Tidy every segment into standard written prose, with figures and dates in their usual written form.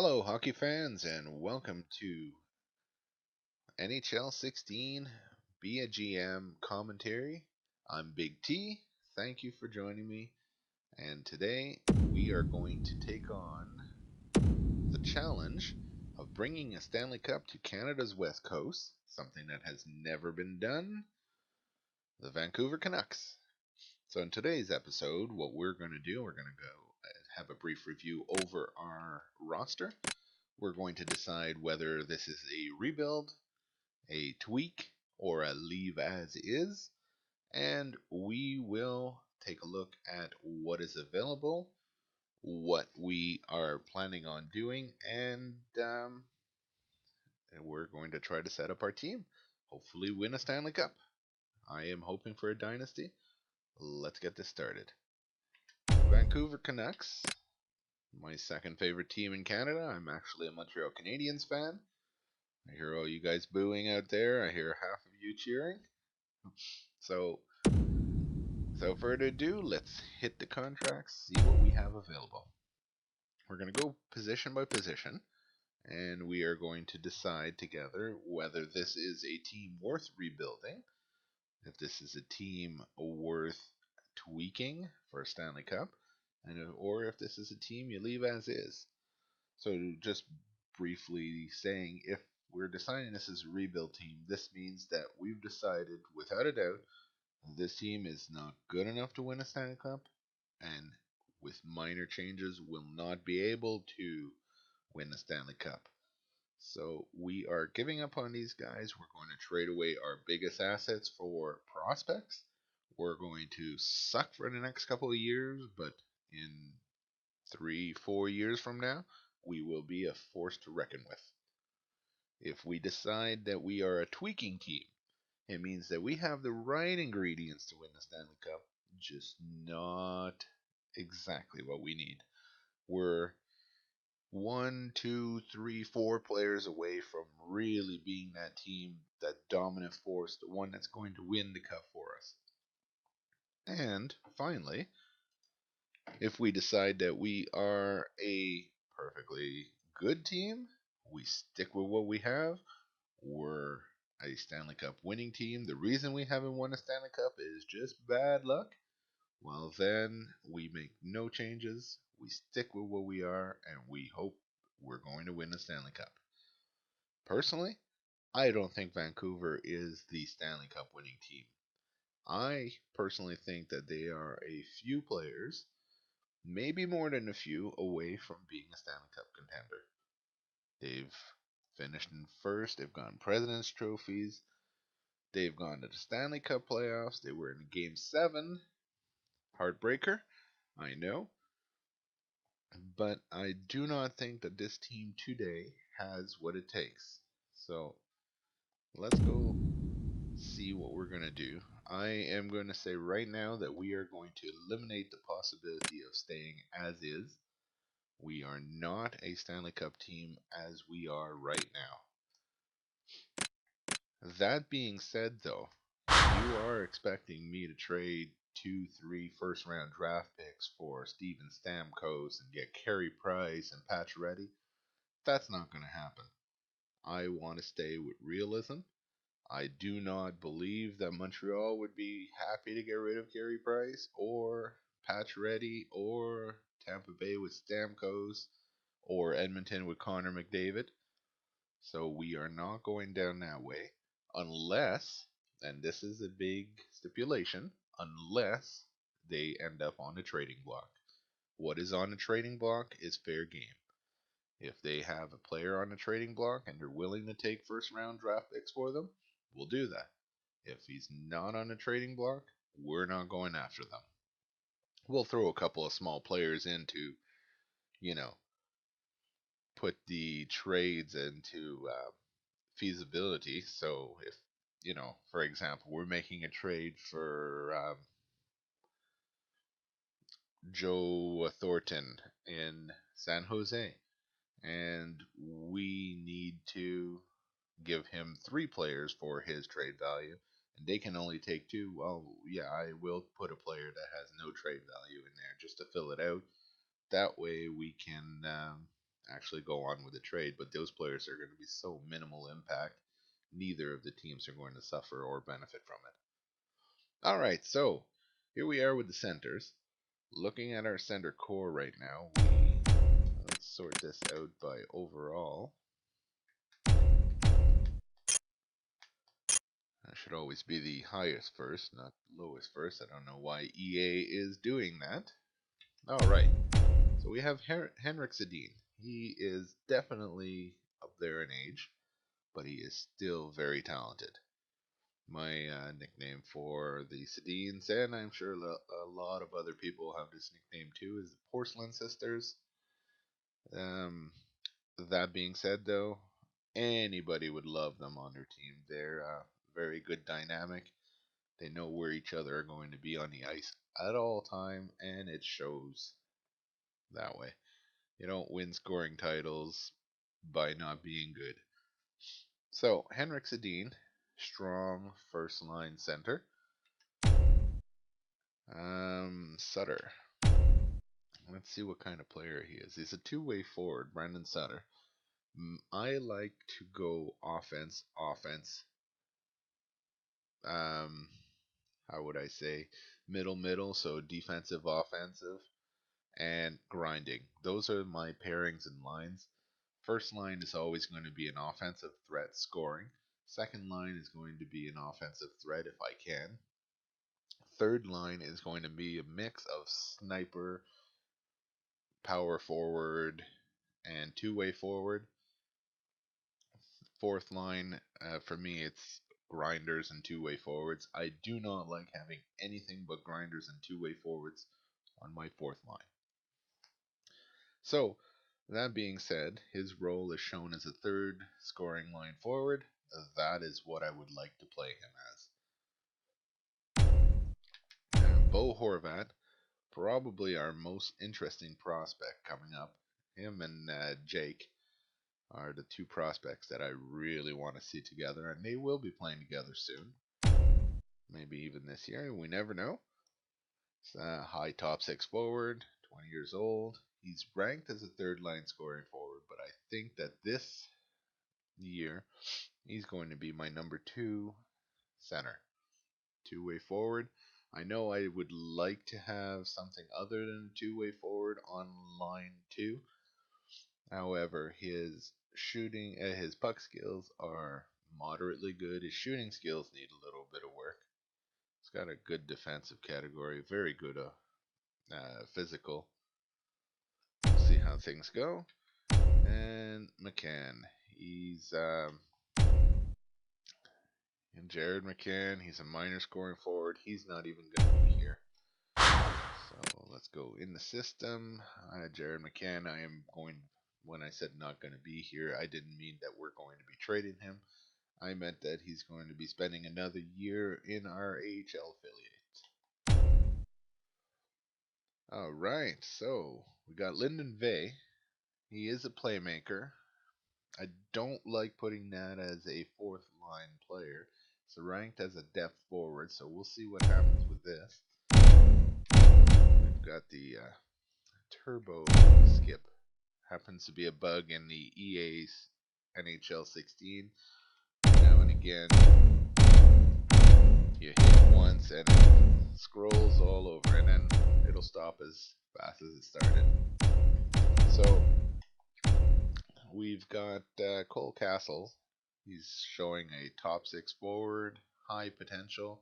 Hello, hockey fans, and welcome to NHL 16 Be a GM commentary. I'm Big T. Thank you for joining me. And today we are going to take on the challenge of bringing a Stanley Cup to Canada's West Coast, something that has never been done, the Vancouver Canucks. So, in today's episode, what we're going to do, we're going to go have a brief review over our roster. We're going to decide whether this is a rebuild, a tweak, or a leave as is, and we will take a look at what is available, what we are planning on doing, and we're going to try to set up our team. Hopefully, win a Stanley Cup. I am hoping for a dynasty. Let's get this started. Vancouver Canucks, my second favorite team in Canada. I'm actually a Montreal Canadiens fan. I hear all you guys booing out there. I hear half of you cheering. So, without further ado, let's hit the contracts, see what we have available. We're going to go position by position, and we are going to decide together whether this is a team worth rebuilding, if this is a team worth tweaking for a Stanley Cup, or if this is a team you leave as is. So, just briefly saying, if we're deciding this is a rebuild team, this means that we've decided, without a doubt, this team is not good enough to win a Stanley Cup, and with minor changes, will not be able to win a Stanley Cup. So we are giving up on these guys. We're going to trade away our biggest assets for prospects. We're going to suck for the next couple of years, but in 3, 4 years from now, we will be a force to reckon with. If we decide that we are a tweaking team, it means that we have the right ingredients to win the Stanley Cup, just not exactly what we need. We're 1, 2, 3, 4 players away from really being that team, that dominant force, the one that's going to win the cup for us. And finally, if we decide that we are a perfectly good team, we stick with what we have. We're a Stanley Cup winning team. The reason we haven't won a Stanley Cup is just bad luck. Well, then we make no changes. We stick with what we are, and we hope we're going to win the Stanley Cup. Personally, I don't think Vancouver is the Stanley Cup winning team. I personally think that they are a few players, maybe more than a few, away from being a Stanley Cup contender. They've finished in first, they've gotten President's trophies, they've gone to the Stanley Cup playoffs, they were in Game 7, heartbreaker, I know, but I do not think that this team today has what it takes. So let's go see what we're going to do. I am going to say right now that we are going to eliminate the possibility of staying as is. We are not a Stanley Cup team as we are right now. That being said, though, you are expecting me to trade 2, 3 first round draft picks for Steven Stamkos and get Carey Price and Pacioretty. That's not going to happen. I want to stay with realism. I do not believe that Montreal would be happy to get rid of Carey Price or Pacioretty or Tampa Bay with Stamkos or Edmonton with Connor McDavid. So we are not going down that way unless, and this is a big stipulation, unless they end up on the trading block. What is on the trading block is fair game. If they have a player on the trading block and they're willing to take first round draft picks for them, we'll do that. If he's not on the trading block, we're not going after them. We'll throw a couple of small players in to, you know, put the trades into feasibility. So if, for example, we're making a trade for Joe Thornton in San Jose, and we need to give him 3 players for his trade value, and they can only take 2. Well, yeah, I will put a player that has no trade value in there just to fill it out. That way we can actually go on with the trade, but those players are going to be so minimal impact, neither of the teams are going to suffer or benefit from it. All right, so here we are with the centers. Looking at our center core right now, let's sort this out by overall. That should always be the highest first, not lowest first. I don't know why EA is doing that. All right, so we have Henrik Sedin. He is definitely up there in age, but he is still very talented. My nickname for the Sedins, and I'm sure a lot of other people have this nickname too, is the Porcelain Sisters. Um, that being said, though, anybody would love them on their team. They're very good dynamic. They know where each other are going to be on the ice at all time, and it shows that way. You don't win scoring titles by not being good. So, Henrik Sedin, strong first line center. Sutter. Let's see what kind of player he is. He's a two-way forward, Brandon Sutter. I like to go offense, offense. Um, how would I say? Middle, middle. So defensive, offensive, and grinding. Those are my pairings and lines. First line is always going to be an offensive threat scoring. Second line is going to be an offensive threat if I can. Third line is going to be a mix of sniper, power forward, and two-way forward. Fourth line, for me, it's grinders and two-way forwards. I do not like having anything but grinders and two-way forwards on my fourth line. So, that being said, his role is shown as a third scoring line forward. That is what I would like to play him as. And Bo Horvat, probably our most interesting prospect coming up. Him and Jake are the two prospects that I really want to see together, and they will be playing together soon. Maybe even this year, we never know. It's a high top six forward, 20 years old. He's ranked as a third line scoring forward, but I think that this year he's going to be my number two center, two-way forward. I know I would like to have something other than a two-way forward on line two. However, his shooting, his puck skills are moderately good. His shooting skills need a little bit of work. He's got a good defensive category, very good physical. We'll see how things go. And McCann, he's and Jared McCann. He's a minor scoring forward. He's not even going to be here. So let's go in the system. Jared McCann, I am going. When I said not going to be here, I didn't mean that we're going to be trading him. I meant that he's going to be spending another year in our AHL affiliate. All right, so we got Lyndon Vey. He is a playmaker. I don't like putting that as a fourth line player. It's ranked as a depth forward, so we'll see what happens with this. We've got the turbo skip. Happens to be a bug in the EA's NHL 16. Now and again, you hit once and it scrolls all over, and then it'll stop as fast as it started. So we've got Cole Castle. He's showing a top six forward, high potential.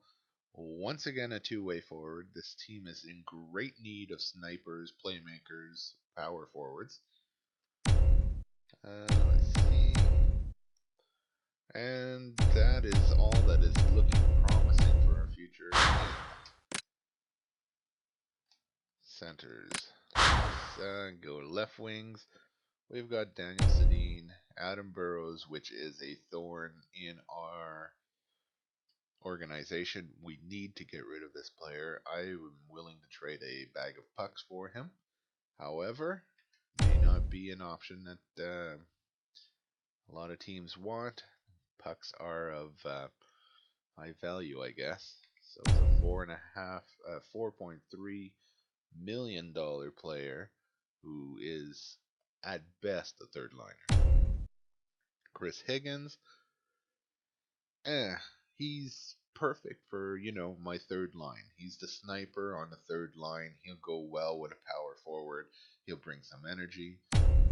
Once again, a two-way forward. This team is in great need of snipers, playmakers, power forwards. Let's see. And that is all that is looking promising for our future centers. Let's go left wings. We've got Daniel Sedin, Adam Burrows, which is a thorn in our organization. We need to get rid of this player. I am willing to trade a bag of pucks for him. However, may not be an option that a lot of teams want. Pucks are of high value, I guess. So it's a $4.3 million player who is at best a third liner. Chris Higgins, he's perfect for, my third line. He's the sniper on the third line. He'll go well with a power forward. He'll bring some energy.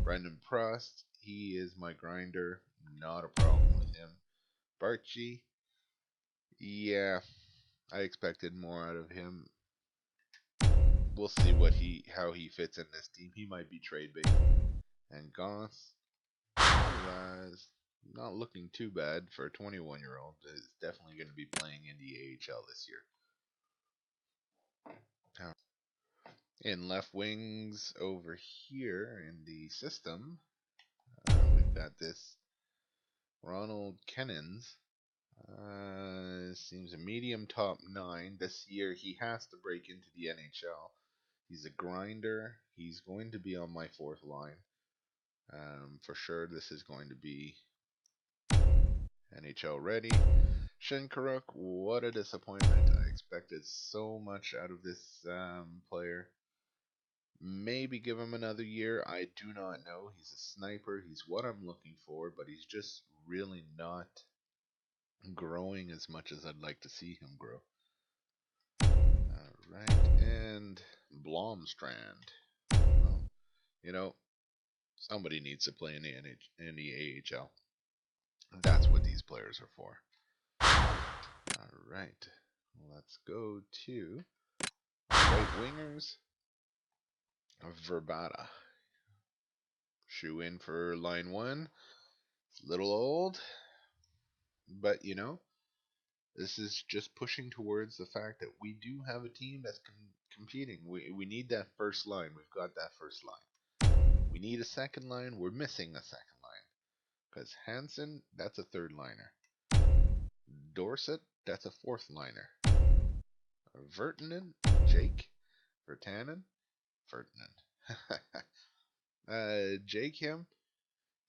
Brendan Prost, he is my grinder. Not a problem with him. Barchi, yeah, I expected more out of him. We'll see how he fits in this team. He might be trade bait. And Goss, not looking too bad for a 21-year-old. Is definitely going to be playing in the AHL this year. In left wings over here in the system, we've got this Ronald Kennens. Seems a medium top 9. This year he has to break into the NHL. He's a grinder. He's going to be on my fourth line. For sure, this is going to be NHL ready. Shinkaruk, what a disappointment. I expected so much out of this player. Maybe give him another year. I do not know. He's a sniper. He's what I'm looking for, but he's just really not growing as much as I'd like to see him grow. Alright, and Blomstrand. Well, somebody needs to play in the AHL. That's what these players are for. Alright, let's go to right wingers. Verbata. Shoe in for line 1. It's a little old, but this is just pushing towards the fact that we do have a team that's competing. We need that first line. We've got that first line. We need a second line. We're missing a second line. Because Hansen, that's a third liner. Dorset, that's a fourth liner. Vertanen, Jake, Vertanen. Jake him,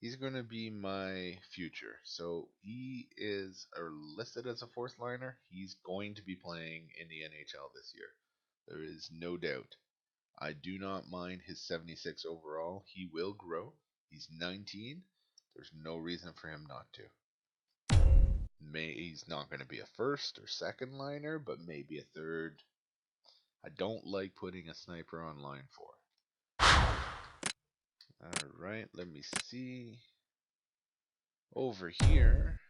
he's going to be my future. So he is listed as a fourth liner. He's going to be playing in the NHL this year. There is no doubt. I do not mind his 76 overall. He will grow. He's 19. There's no reason for him not to. He's not going to be a first or second liner, but maybe a third. I don't like putting a sniper on line 4. Alright, let me see. Over here,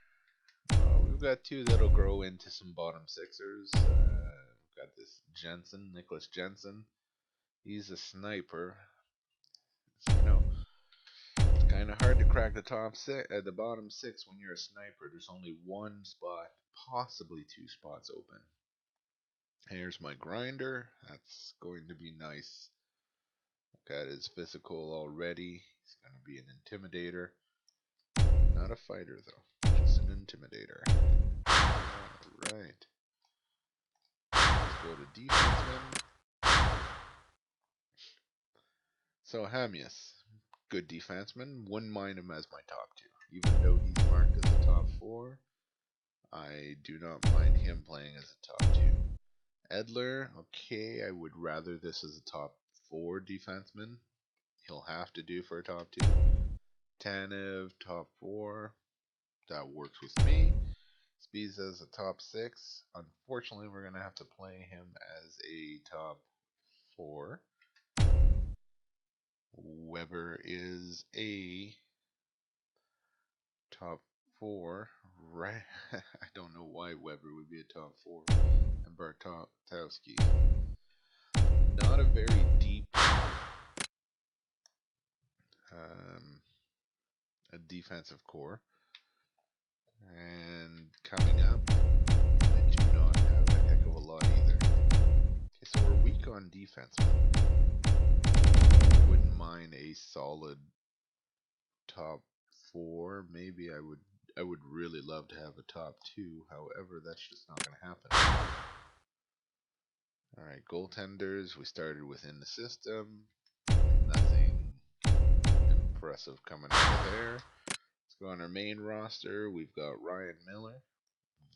we've got two that'll grow into some bottom sixers. We've got this Nicholas Jensen. He's a sniper. So, it's kind of hard to crack the bottom 6 when you're a sniper. There's only one spot, possibly 2 spots open. Here's my grinder. That's going to be nice. Got his physical already. He's going to be an intimidator. Not a fighter, though. Just an intimidator. Alright. Let's go to defenseman. So, Hamius. Good defenseman. Wouldn't mind him as my top 2. Even though he's marked as a top 4, I do not mind him playing as a top 2. Edler, okay, I would rather this as a top 4 defenseman. He'll have to do for a top 2. Tanev, top 4. That works with me. Spiza as a top 6. Unfortunately, we're going to have to play him as a top 4. Weber is a top 4. Right? I don't know why Weber would be a top 4. And Bartowski. Not a very deep a defensive core. And coming up, I do not have a heck of a lot either. Okay, so we're weak on defense. Wouldn't mind a solid top 4. Maybe I would really love to have a top 2. However, that's just not going to happen. Alright, goaltenders. We started within the system. Nothing impressive coming out of there. Let's go on our main roster. We've got Ryan Miller.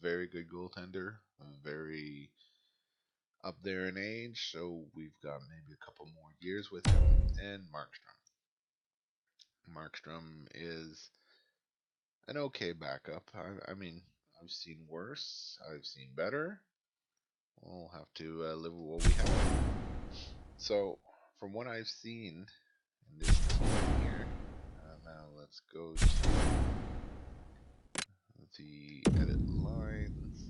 Very good goaltender. Very up there in age. So we've got maybe a couple more years with him. And Markstrom. Markstrom is an okay backup. I mean, I've seen worse. I've seen better. We'll have to live with what we have. So, from what I've seen in this team here, now let's go to the edit lines.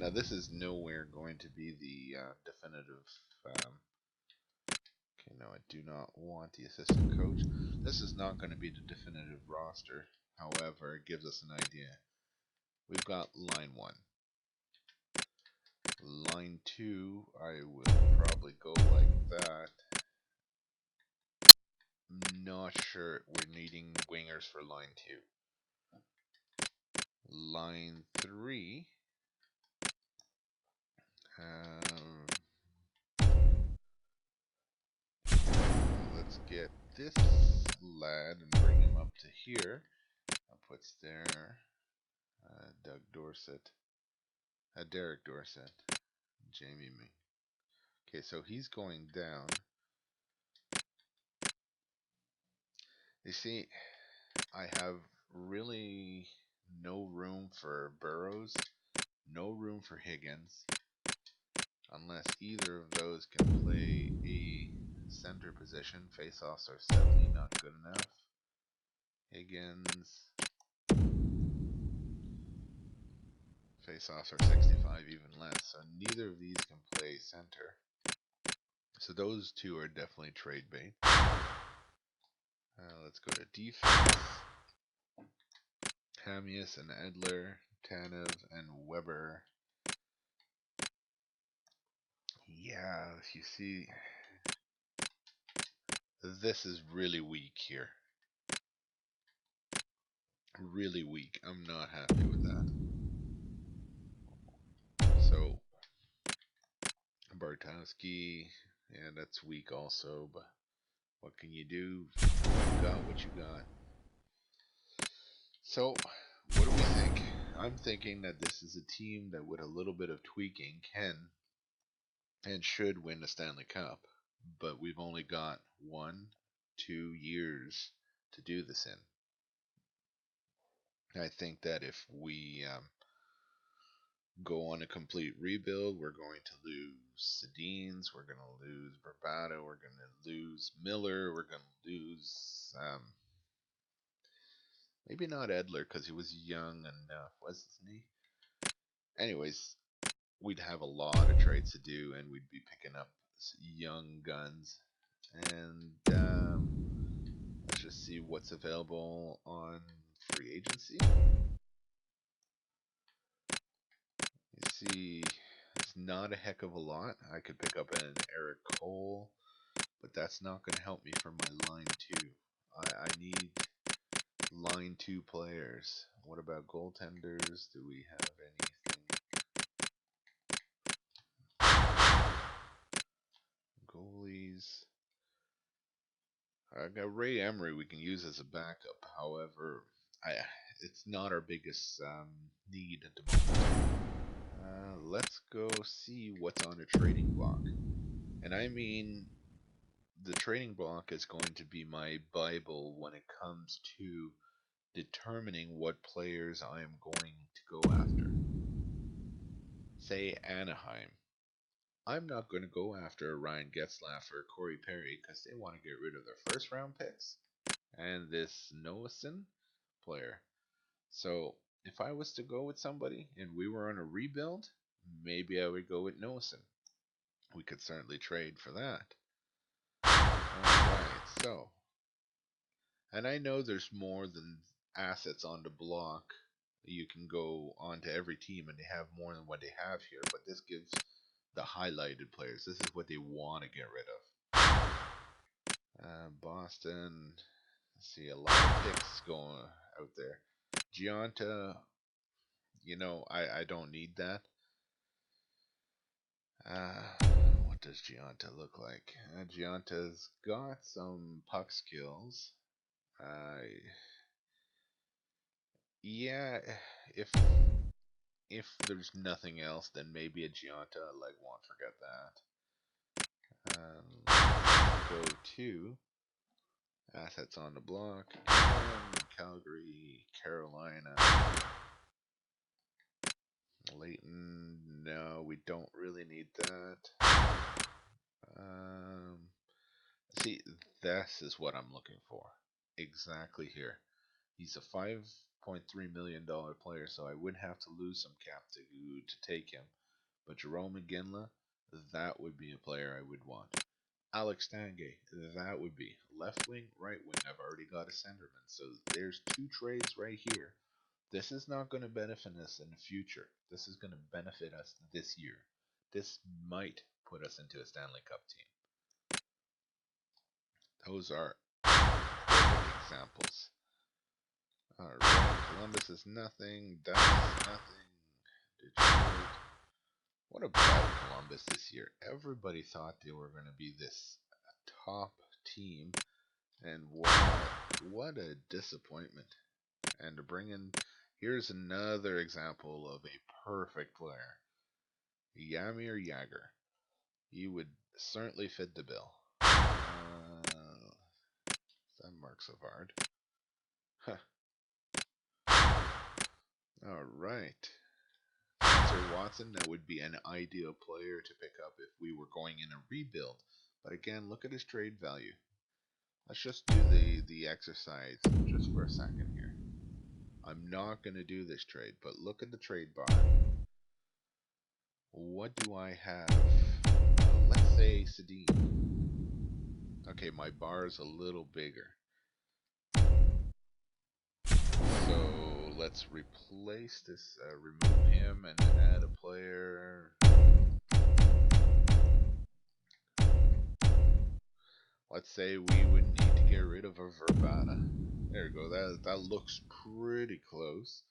Now, this is nowhere going to be the definitive. Okay, no, I do not want the assistant coach. This is not going to be the definitive roster. However, it gives us an idea. We've got line 1. Line 2, I will probably go like that. Not sure we're needing wingers for line 2. Line 3. Let's get this lad and bring him up to here. That puts there Doug Dorsett. Derek Dorsett. Jamie Ming. Okay, so he's going down. You see, I have really no room for Burrows, no room for Higgins, unless either of those can play a center position. Faceoffs are 70, not good enough. Higgins. Faceoffs are 65, even less. So neither of these can play center. So those two are definitely trade bait. Let's go to defense. Hamius and Edler, Tanev and Weber. Yeah, you see, this is really weak here. Really weak. I'm not happy with that. So, Bartowski, yeah, that's weak also, but what can you do? You got what you got. So, what do we think? I'm thinking that this is a team that with a little bit of tweaking can and should win the Stanley Cup. But we've only got 1-2 years to do this in. I think that if we go on a complete rebuild, we're going to lose Sedins, we're going to lose Bravado, we're going to lose Miller, we're going to lose maybe not Edler because he was young enough, wasn't he? Anyways, we'd have a lot of trades to do, and we'd be picking up young guns. And let's just see what's available on free agency. You see, it's not a heck of a lot. I could pick up an Eric Cole, but that's not going to help me for my line 2. I need line 2 players. What about goaltenders? Do we have anything? Goalies. I got Ray Emery we can use as a backup. However, it's not our biggest need at the moment. Let's go see what's on a trading block. And I mean, the trading block is going to be my Bible when it comes to determining what players I am going to go after. Say Anaheim. I'm not going to go after Ryan Getzlaf or Corey Perry because they want to get rid of their first round picks and this Noason player. So if I was to go with somebody and we were on a rebuild, maybe I would go with Noason. We could certainly trade for that. Alright, so. And I know there's more than assets on the block. You can go onto every team and they have more than what they have here, but this gives the highlighted players. This is what they want to get rid of. Boston. See a lot of picks going out there. Gianta, I don't need that. What does Gianta look like? Gianta's got some puck skills. Yeah, if there's nothing else, then maybe a Gianta. Like, won't forget that. Let's go to Assets on the block. Again, Calgary, Carolina. Leighton, no, we don't really need that. See, this is what I'm looking for. Exactly here. He's a $5.3 million player, so I would have to lose some cap to take him. But Jerome McGinley, that would be a player I would want. Alex Tanguay, that would be left wing, right wing. I've already got a centerman, so there's two trades right here. This is not going to benefit us in the future. This is going to benefit us this year. This might put us into a Stanley Cup team. Those are perfect examples. Alright, Columbus is nothing. Dallas is nothing. Detroit. What about Columbus this year? Everybody thought they were going to be this top team. And wow, what a disappointment. And to bring in, here's another example of a perfect player. Jaromir Jagr. He would certainly fit the bill. That Mark Savard. Huh. Alright. Spencer Watson, that would be an ideal player to pick up if we were going in a rebuild. But again, look at his trade value. Let's just do the exercise just for a second here. I'm not going to do this trade, but look at the trade bar. What do I have? Let's say Sedin. Okay, my bar is a little bigger. So let's replace this, remove him and add a player. Let's say we would need to get rid of a Verbata. There we go. That looks pretty close.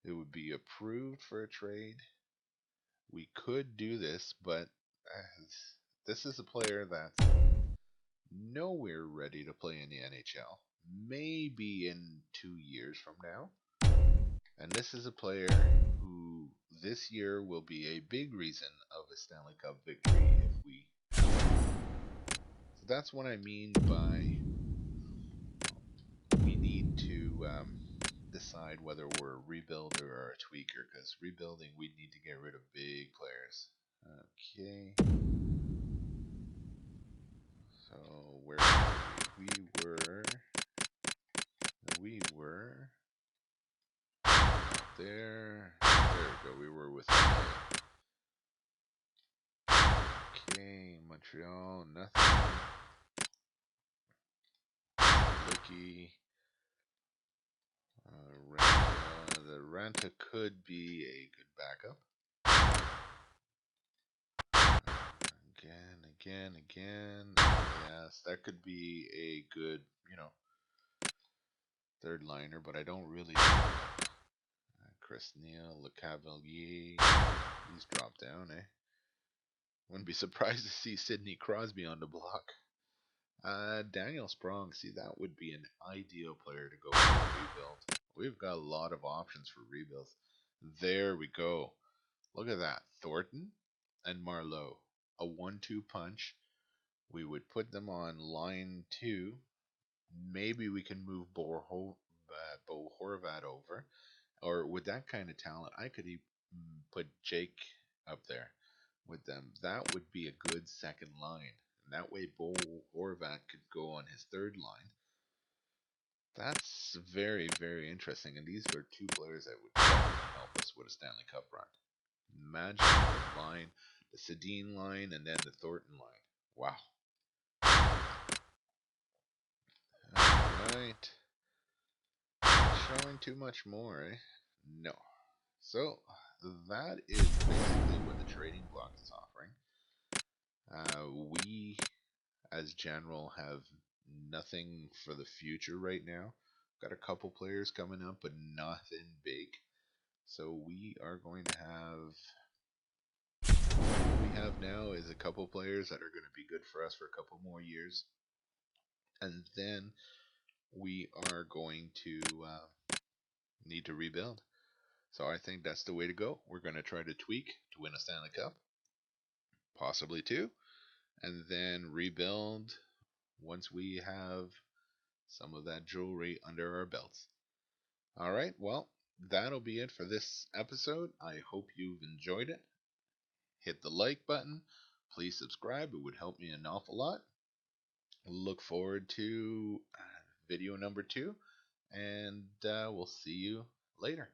It would be approved for a trade. We could do this, but this is a player that's nowhere ready to play in the NHL. Maybe in 2 years from now. And this is a player who this year will be a big reason of a Stanley Cup victory if we. So that's what I mean by we need to decide whether we're a rebuilder or a tweaker, because rebuilding we need to get rid of big players. Okay. So where were we? We were there. There we go. We were with LA. Okay, Montreal, nothing. Licky. Ranta. The Ranta could be a good backup. Again. Yes, that could be a good, third liner, but I don't really know it. Chris Neal, Le Cavalier. He's dropped down, eh? Wouldn't be surprised to see Sidney Crosby on the block. Daniel Sprong, see, that would be an ideal player to go for a rebuild. We've got a lot of options for rebuilds. There we go. Look at that. Thornton and Marleau. A 1-2 punch. We would put them on line 2. Maybe we can move Bo Horvat over. Or with that kind of talent, I could put Jake up there with them. That would be a good second line. And that way Bo Horvat could go on his third line. That's very, very interesting. And these are two players that would definitely help us with a Stanley Cup run. Imagine the line, the Sedin line, and then the Thornton line. Wow. Alright. Not showing too much more, eh? No. So, that is basically what the trading block is offering. We, as general, have nothing for the future right now. Got a couple players coming up, but nothing big. So we are going to have, what we have now is a couple players that are going to be good for us for a couple more years. And then we are going to need to rebuild. So I think that's the way to go. We're going to try to tweak to win a Stanley Cup. Possibly two. And then rebuild once we have some of that jewelry under our belts. All right, well, that'll be it for this episode. I hope you've enjoyed it. Hit the like button. Please subscribe, it would help me an awful lot. Look forward to video number 2, and we'll see you later.